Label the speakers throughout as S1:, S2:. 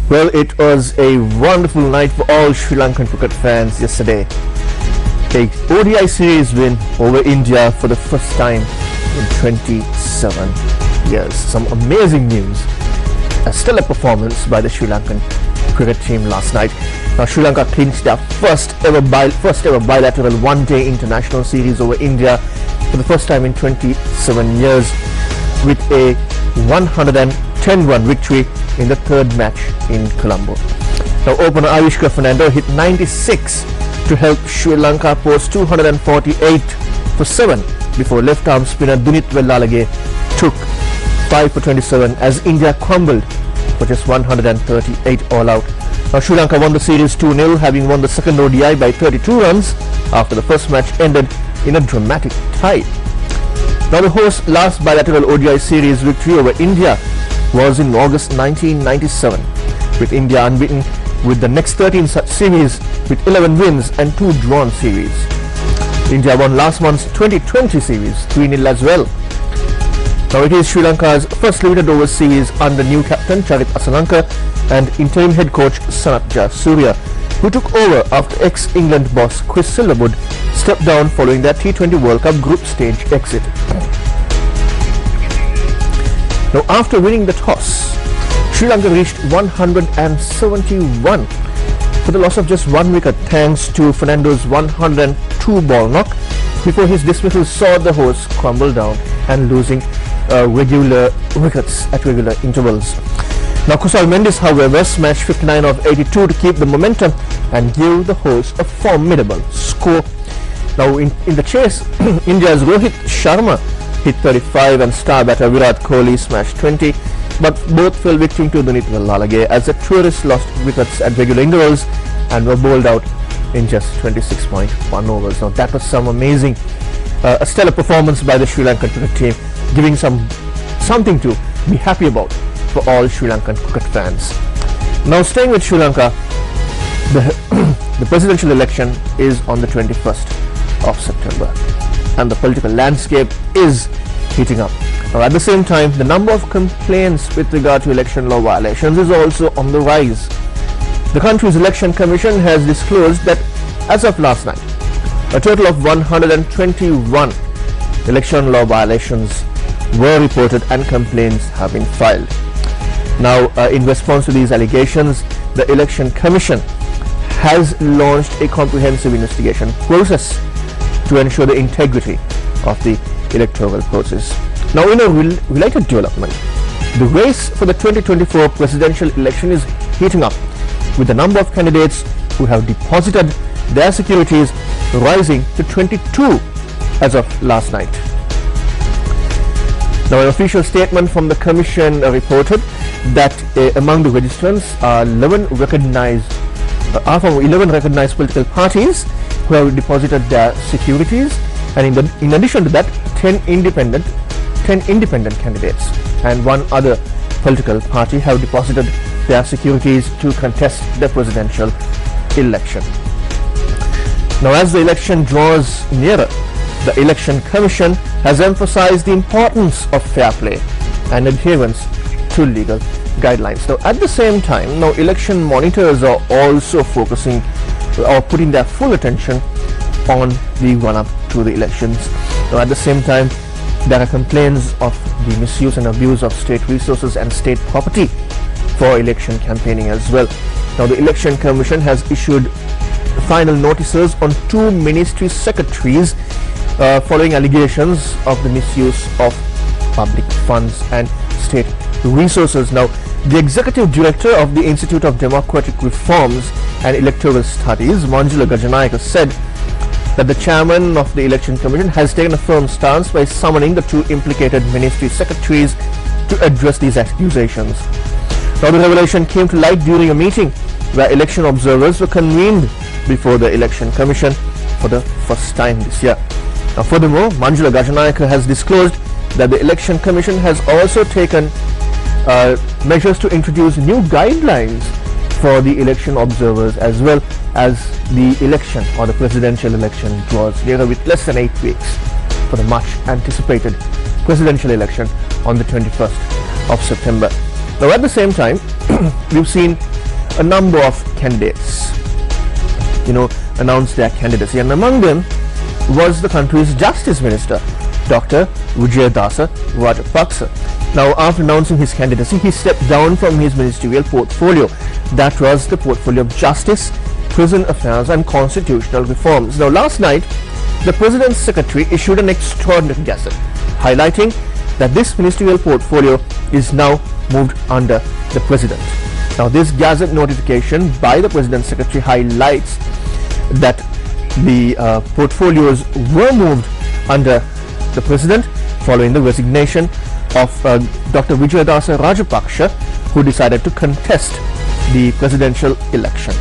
S1: Well, it was a wonderful night for all Sri Lankan cricket fans yesterday. A ODI series win over India for the first time in 27 years. Some amazing news. A stellar performance by the Sri Lankan cricket team last night. Now Sri Lanka clinched their first ever bilateral one-day international series over India for the first time in 27 years with a 110-run victory in the third match in Colombo. Now opener Avishka Fernando hit 96 to help Sri Lanka post 248 for 7 before left-arm spinner Dunit Wellalage took 5 for 27 as India crumbled for just 138 all out. Now Sri Lanka won the series 2-0, having won the second ODI by 32 runs after the first match ended in a dramatic tie. Now the host's last bilateral ODI series victory over India was in August 1997, with India unbeaten with the next 13 such series with 11 wins and 2 drawn series. India won last month's 2020 series 3-0 as well. Now it is Sri Lanka's first limited overs series under new captain Sheikh Hasina and interim head coach Sanat Jayasuriya, who took over after ex-England boss Chris Silverwood stepped down following their T20 World Cup group stage exit. Now after winning the toss, Sri Lanka reached 171 for the loss of just 1 wicket thanks to Fernando's 102 ball knock before his dismissal saw the hosts crumble down and losing regular wickets at regular intervals. Now Kusal Mendis, however, smashed 59 of 82 to keep the momentum and give the hosts a formidable score. Now in the chase, India's Rohit Sharma hit 35 and star batter Virat Kohli smashed 20, but both fell victim to Dunit Wellalage as the tourists lost wickets at regular intervals and were bowled out in just 26.1 overs. Now that was some amazing, a stellar performance by the Sri Lankan cricket team, giving something to be happy about for all Sri Lankan cricket fans. Now staying with Sri Lanka, the presidential election is on the 21st of September and the political landscape is heating up. Now at the same time, the number of complaints with regard to election law violations is also on the rise. The country's election commission has disclosed that as of last night, a total of 121 election law violations were reported and complaints have been filed. Now in response to these allegations, the election commission has launched a comprehensive investigation process to ensure the integrity of the electoral process. Now in a related development, the race for the 2024 presidential election is heating up, with the number of candidates who have deposited their securities rising to 22 as of last night. Now an official statement from the commission reported that among the registrants are 11 recognized political parties who have deposited their securities, and in addition to that 10 independent candidates and 1 other political party have deposited their securities to contest the presidential election. Now as the election draws nearer, the Election Commission has emphasized the importance of fair play and adherence to legal guidelines. Now at the same time, now election monitors are also focusing or putting their full attention on the run-up to the elections. Now at the same time, there are complaints of the misuse and abuse of state resources and state property for election campaigning as well. Now the Election Commission has issued final notices on 2 ministry secretaries following allegations of the misuse of public funds and state resources. Now the executive director of the Institute of Democratic Reforms and Electoral Studies, Manjula Gajanayaka, said that the chairman of the Election Commission has taken a firm stance by summoning the 2 implicated ministry secretaries to address these accusations. Now the revelation came to light during a meeting where election observers were convened before the Election Commission for the first time this year. Now furthermore, Manjula Gajanayaka has disclosed that the Election Commission has also taken measures to introduce new guidelines for the election observers as well as the election or the presidential election draws nearer, with less than 8 weeks for the much anticipated presidential election on the 21st of September. Now at the same time, we've seen a number of candidates, announced their candidacy, and among them was the country's Justice Minister, Dr. Vijayadasa Rajapaksa. Now, after announcing his candidacy, he stepped down from his ministerial portfolio. That was the portfolio of Justice, Prison Affairs and Constitutional Reforms. Now, last night, the President's Secretary issued an extraordinary gazette highlighting that this ministerial portfolio is now moved under the President. Now, this gazette notification by the President's Secretary highlights that the portfolios were moved under the President following the resignation of Dr. Vijayadasa Rajapaksa, who decided to contest the presidential election.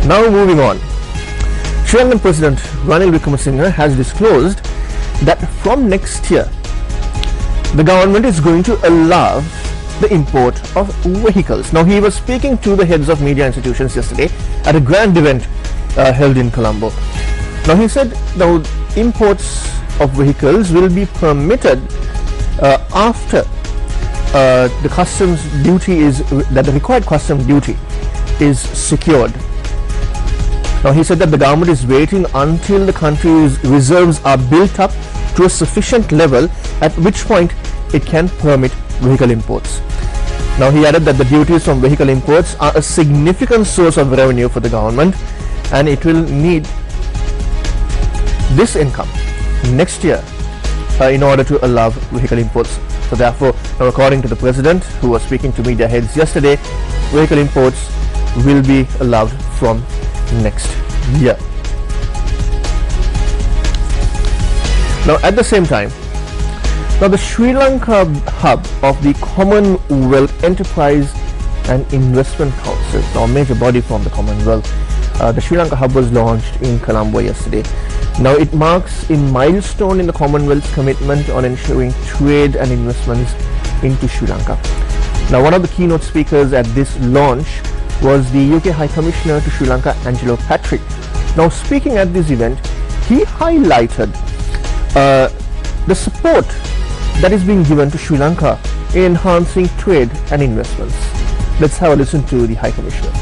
S1: Now moving on, Sri Lankan President Ranil Wickremesinghe has disclosed that from next year, the government is going to allow the import of vehicles. Now, he was speaking to the heads of media institutions yesterday at a grand event held in Colombo. Now, he said the imports of vehicles will be permitted after the customs duty the required customs duty is secured. Now, he said that the government is waiting until the country's reserves are built up to a sufficient level, at which point it can permit vehicle imports. Now, he added that the duties from vehicle imports are a significant source of revenue for the government, and it will need this income next year in order to allow vehicle imports. So therefore, now according to the President, who was speaking to media heads yesterday, vehicle imports will be allowed from next year. Now, at the same time, now the Sri Lanka hub of the Commonwealth Enterprise and Investment Council, now a major body from the Commonwealth, the Sri Lanka hub was launched in Colombo yesterday. Now, it marks a milestone in the Commonwealth's commitment on ensuring trade and investments into Sri Lanka. Now, one of the keynote speakers at this launch was the UK High Commissioner to Sri Lanka, Angelo Patrick. Now, speaking at this event, he highlighted the support that is being given to Sri Lanka in enhancing trade and investments. Let's have a listen to the High Commissioner.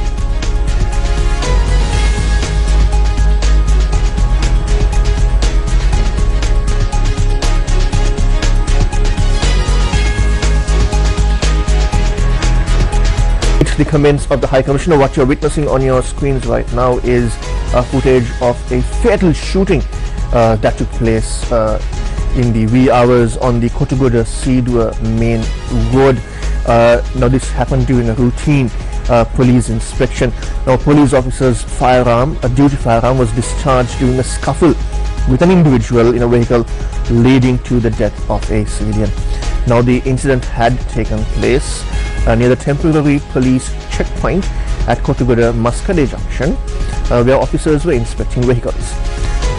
S1: The comments of the High Commissioner. What you're witnessing on your screens right now is footage of a fatal shooting that took place in the wee hours on the Kotugoda-Sidua main road. Now, this happened during a routine police inspection. Now, police officer's firearm, a duty firearm, was discharged during a scuffle with an individual in a vehicle, leading to the death of a civilian. Now, the incident had taken place near the temporary police checkpoint at Kotugoda Muskade Junction, where officers were inspecting vehicles.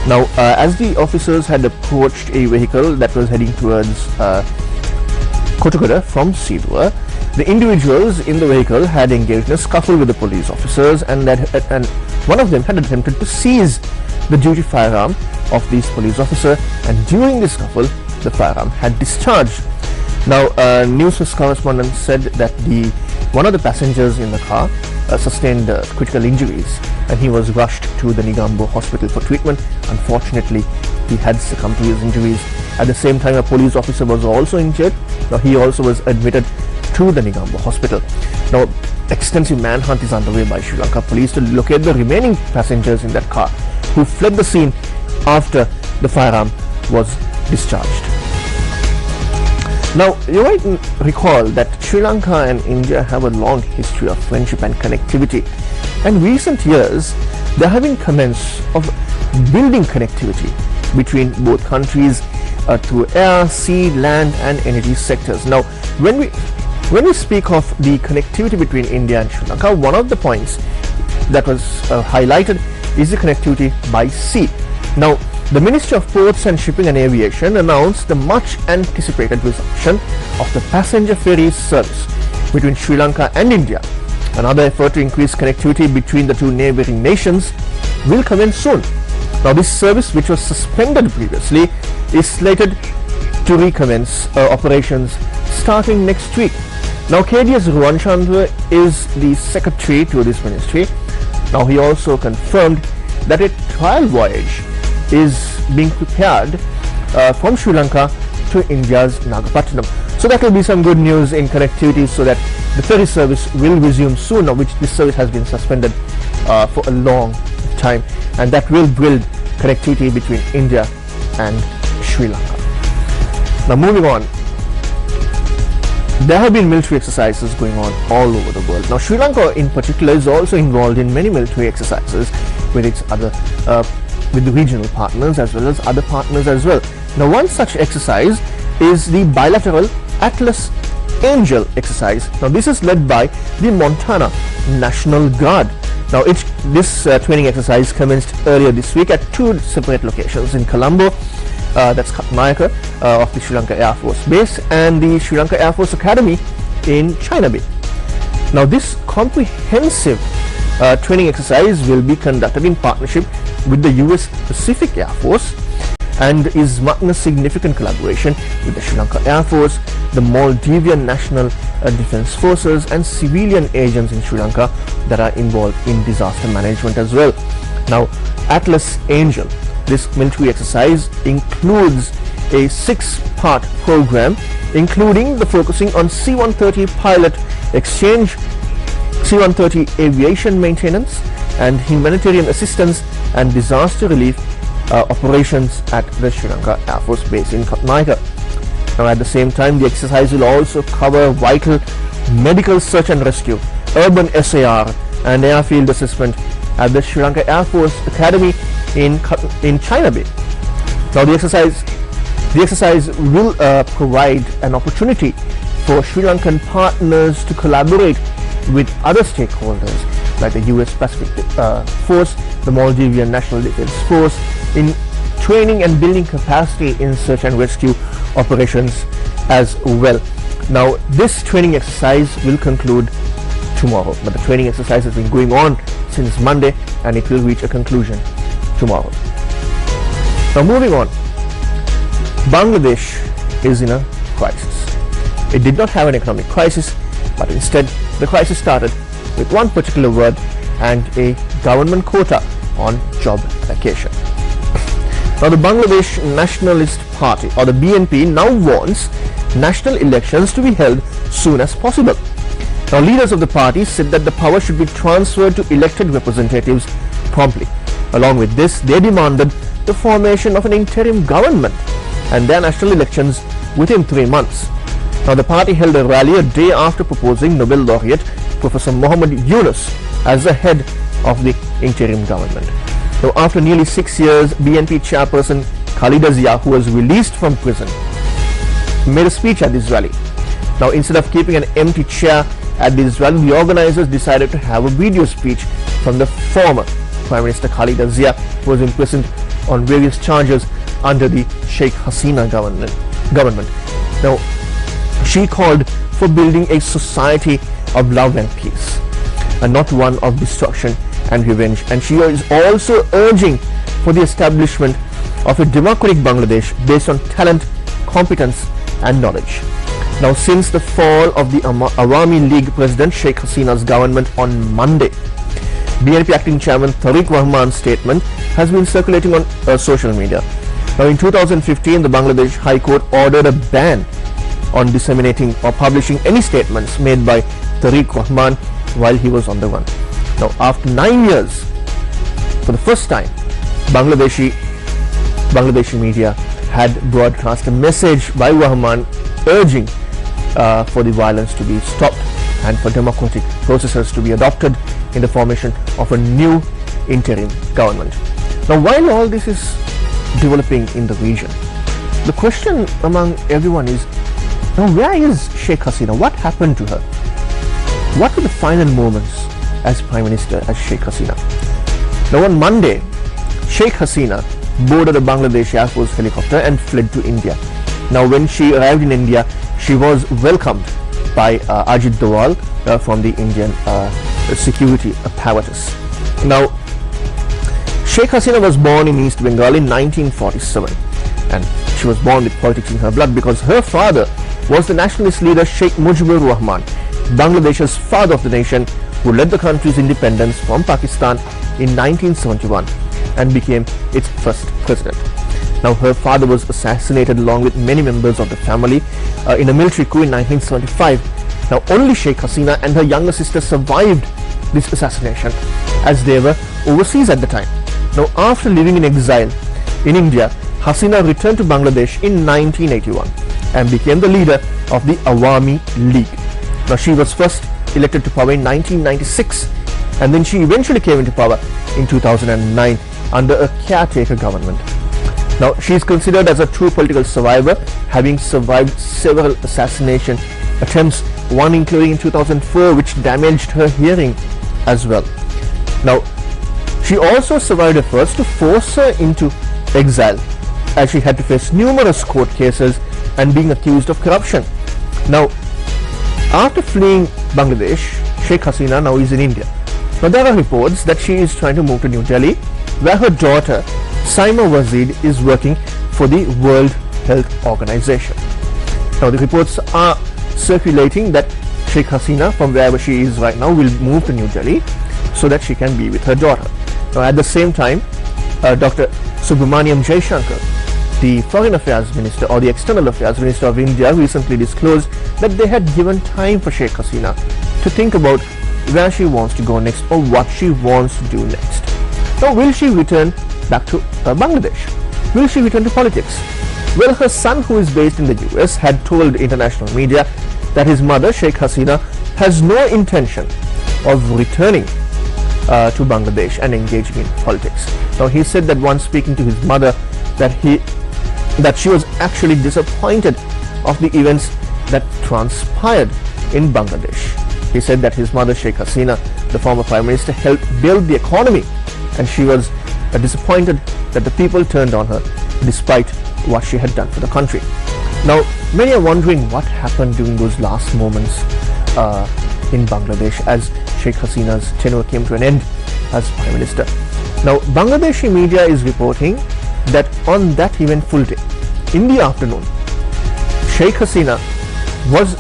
S1: Now, as the officers had approached a vehicle that was heading towards Kotugoda from Sidua, the individuals in the vehicle had engaged in a scuffle with the police officers, and one of them had attempted to seize the duty firearm of this police officer, and during this scuffle, the firearm had discharged. Now, Newsfirst correspondent said that one of the passengers in the car sustained critical injuries, and he was rushed to the Negombo hospital for treatment. Unfortunately, he had succumbed to his injuries. At the same time, a police officer was also injured. Now, he also was admitted to the Negombo hospital. Now, extensive manhunt is underway by Sri Lanka police to locate the remaining passengers in that car who fled the scene after the firearm was discharged. Now, you might recall that Sri Lanka and India have a long history of friendship and connectivity. In recent years, there have been comments of building connectivity between both countries through air, sea, land and energy sectors. Now, when we speak of the connectivity between India and Sri Lanka, one of the points that was highlighted is the connectivity by sea. Now, the Ministry of Ports and Shipping and Aviation announced the much anticipated resumption of the passenger ferry service between Sri Lanka and India. Another effort to increase connectivity between the two neighboring nations will commence soon. Now, this service, which was suspended previously, is slated to recommence operations starting next week. Now, KDS Ruwanchandra is the secretary to this ministry. Now, he also confirmed that a trial voyage is being prepared from Sri Lanka to India's Nagapattinam. So that will be some good news in connectivity, so that the ferry service will resume soon, of which this service has been suspended for a long time, and that will build connectivity between India and Sri Lanka. Now, moving on, there have been military exercises going on all over the world. Now, Sri Lanka in particular is also involved in many military exercises with its other with the regional partners as well as other partners as well. Now, one such exercise is the bilateral Atlas Angel exercise. Now, this is led by the Montana National Guard. Now, this training exercise commenced earlier this week at two separate locations in Colombo, that's Katmayaka of the Sri Lanka Air Force Base, and the Sri Lanka Air Force Academy in China Bay. Now, this comprehensive training exercise will be conducted in partnership with the US Pacific Air Force and is marking a significant collaboration with the Sri Lanka Air Force, the Maldivian National Defence Forces and civilian agents in Sri Lanka that are involved in disaster management as well. Now, Atlas Angel, this military exercise includes a 6-part program, including the focusing on C-130 pilot exchange, C-130 aviation maintenance and humanitarian assistance and disaster relief operations at the Sri Lanka Air Force Base in Katmayaka. Now, at the same time, the exercise will also cover vital medical search and rescue, urban SAR and airfield assessment at the Sri Lanka Air Force Academy in China Bay. Now, the exercise will provide an opportunity for Sri Lankan partners to collaborate with other stakeholders like the US Pacific Force, the Maldivian National Defence Force, in training and building capacity in search and rescue operations as well. Now, this training exercise will conclude tomorrow, but the training exercise has been going on since Monday and it will reach a conclusion tomorrow. Now, moving on, Bangladesh is in a crisis. It did not have an economic crisis, but instead the crisis started with one particular word and a government quota on job allocation. Now, the Bangladesh Nationalist Party, or the BNP, now wants national elections to be held soon as possible. Now, leaders of the party said that the power should be transferred to elected representatives promptly. Along with this, they demanded the formation of an interim government and their national elections within 3 months. Now, the party held a rally a day after proposing Nobel laureate Professor Muhammad Yunus as the head of the interim government. Now, after nearly 6 years, BNP chairperson Khalida Zia, who was released from prison, made a speech at this rally. Now, instead of keeping an empty chair at this rally, the organizers decided to have a video speech from the former Prime Minister Khalida Zia, who was imprisoned on various charges under the Sheikh Hasina government. Now, she called for building a society of love and peace, and not one of destruction and revenge. And she is also urging for the establishment of a democratic Bangladesh based on talent, competence and knowledge. Now, since the fall of the Awami League President Sheikh Hasina's government on Monday, BNP acting chairman Tariq Rahman's statement has been circulating on social media. Now, in 2015, the Bangladesh High Court ordered a ban on disseminating or publishing any statements made by Tariq Rahman while he was on the run. Now, after 9 years, for the first time, Bangladeshi media had broadcast a message by Rahman urging for the violence to be stopped and for democratic processes to be adopted in the formation of a new interim government. Now, while all this is developing in the region, the question among everyone is, now, where is Sheikh Hasina? What happened to her? What were the final moments as Prime Minister as Sheikh Hasina? Now, on Monday, Sheikh Hasina boarded a Bangladesh Air Force helicopter and fled to India. Now, when she arrived in India, she was welcomed by Ajit Doval from the Indian security apparatus. Now, Sheikh Hasina was born in East Bengal in 1947, and she was born with politics in her blood, because her father was the nationalist leader Sheikh Mujibur Rahman, Bangladesh's father of the nation, who led the country's independence from Pakistan in 1971 and became its first president. Now, her father was assassinated along with many members of the family in a military coup in 1975. Now, only Sheikh Hasina and her younger sister survived this assassination, as they were overseas at the time. Now, after living in exile in India, Hasina returned to Bangladesh in 1981 and became the leader of the Awami League. Now, she was first elected to power in 1996, and then she eventually came into power in 2009 under a caretaker government. Now, she is considered as a true political survivor, having survived several assassination attempts, one including in 2004, which damaged her hearing as well. Now, she also survived efforts to force her into exile, as she had to face numerous court cases and being accused of corruption. Now, after fleeing Bangladesh, Sheikh Hasina now is in India. Now, there are reports that she is trying to move to New Delhi, where her daughter Saima Wazid is working for the World Health Organization. Now, the reports are circulating that Sheikh Hasina, from wherever she is right now, will move to New Delhi so that she can be with her daughter. Now, at the same time, Dr. Subramaniam Jaishankar, the Foreign Affairs Minister or the External Affairs Minister of India, recently disclosed that they had given time for Sheikh Hasina to think about where she wants to go next or what she wants to do next. Now, will she return back to Bangladesh? Will she return to politics? Well, her son, who is based in the US, had told international media that his mother, Sheikh Hasina, has no intention of returning to Bangladesh and engaging in politics. Now, he said that once speaking to his mother that she was actually disappointed of the events that transpired in Bangladesh. He said that his mother, Sheikh Hasina, the former Prime Minister, helped build the economy, and she was disappointed that the people turned on her despite what she had done for the country. Now, many are wondering what happened during those last moments in Bangladesh as Sheikh Hasina's tenure came to an end as Prime Minister. Now, Bangladeshi media is reporting that on that eventful day, in the afternoon, Sheikh Hasina was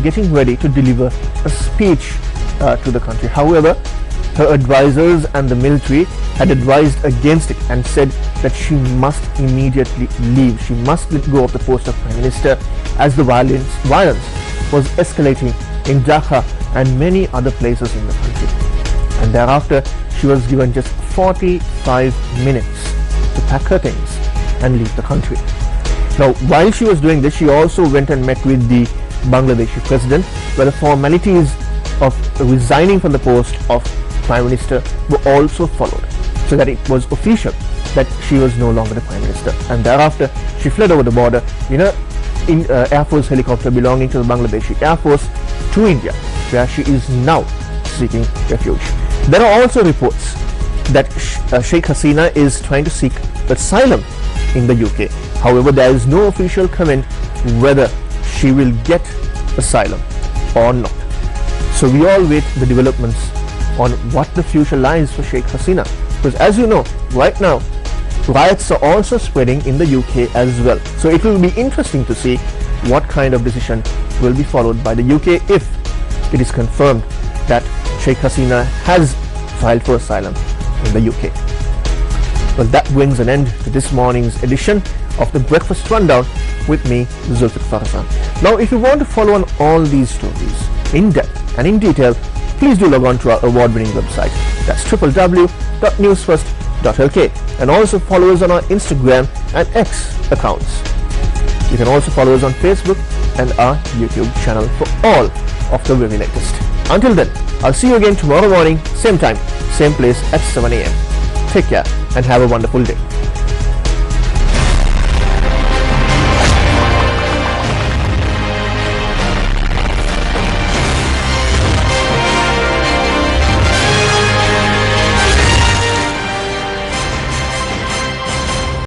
S1: getting ready to deliver a speech to the country. However, her advisors and the military had advised against it and said that she must immediately leave. She must let go of the post of Prime Minister, as the violence was escalating in Dhaka and many other places in the country. And thereafter, she was given just 45 minutes to pack her things and leave the country. Now, while she was doing this, she also went and met with the Bangladeshi president, where the formalities of resigning from the post of Prime Minister were also followed, so that it was official that she was no longer the Prime Minister. And thereafter, she fled over the border in an Air Force helicopter belonging to the Bangladeshi Air Force to India, where she is now seeking refuge. There are also reports that Sheikh Hasina is trying to seek asylum in the UK. However, there is no official comment whether she will get asylum or not. So we all wait the developments on what the future lies for Sheikh Hasina, because as you know, right now riots are also spreading in the UK as well. So it will be interesting to see what kind of decision will be followed by the UK if it is confirmed that Sheikh Hasina has filed for asylum in the UK. Well, that brings an end to this morning's edition of the Breakfast Rundown with me, Zulfikar. Now, if you want to follow on all these stories in depth and in detail, please do log on to our award-winning website. That's www.newsfirst.lk, and also follow us on our Instagram and X accounts. You can also follow us on Facebook and our YouTube channel for all of the very latest. Until then, I'll see you again tomorrow morning, same time, same place at 7 a.m. Take care and have a wonderful day.